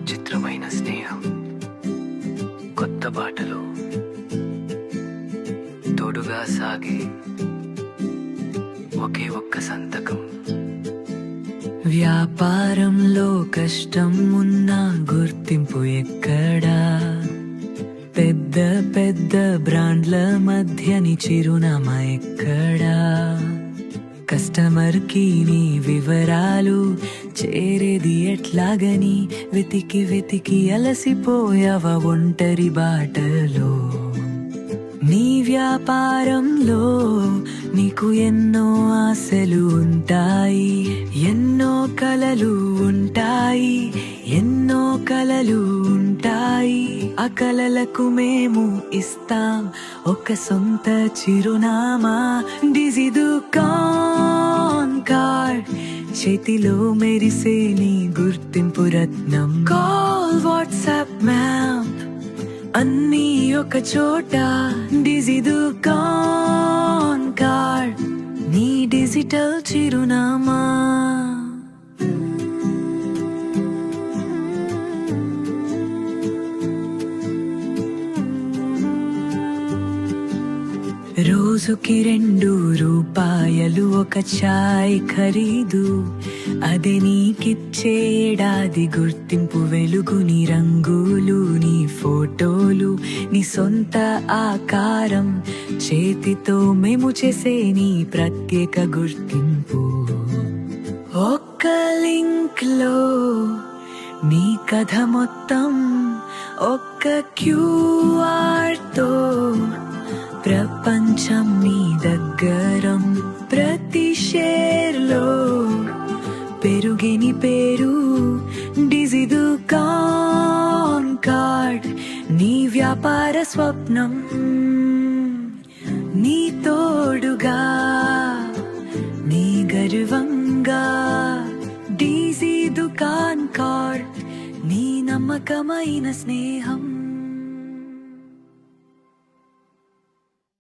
చిత్రమైన స్నేహం, కొత్త బాటలో తోడుగా సాగే ఒకే ఒక్క సంతకం. వ్యాపారంలో కష్టం ఉన్నా గుర్తింపు ఎక్కడా, పెద్ద పెద్ద బ్రాండ్ల మధ్యని చిరునామా ఎక్కడా, కస్టమర్ కి నీ వివరాలు చేరేది ఎట్లాగని వెతికి వెతికి అలసిపోయావ ఒంటరి బాటలో. నీ వ్యాపారంలో నీకు ఎన్నో ఆశలు ఉంటాయి, ఎన్నో కలలు ఉంటాయి, ఎన్నో కలలు ఉంటాయి. ఆ కలలకు మేము ఇస్తాం ఒక సొంత చిరునామా. డిజీ దుకాన్ కార్డ్, చేతిలో మెరిసే నీ గుర్తింపు రత్నం. కాల్, వాట్సాప్, మ్యాప్ అన్నీ ఒక చోట. డిజీ దుకాన్ కార్డ్, నీ డిజిటల్ చిరునామా. రోజుకి 2 రూపాయలు ఒక చాయ్ ఖరీదు, అదే నీకిచ్చేడాది గుర్తింపు. వెలుగు నీ రంగులు, నీ ఫోటోలు, నీ సొంత ఆకారం, చేతితో మేము చేసే నీ ప్రత్యేక గుర్తింపు. ఒక్క లింక్ లో నీ కథ మొత్తం, ఒక్క క్యూఆర్ తో ప్రపంచం నీ దగ్గరం. ప్రతి షేర్ లో పెరుగిని పేరు. డిజీ దుకాన్ కార్డ్, నీ వ్యాపార స్వప్నం. నీ తోడుగా, నీ గర్వంగా. డిజీ దుకాన్ కార్డ్, నీ నమ్మకమైన స్నేహం.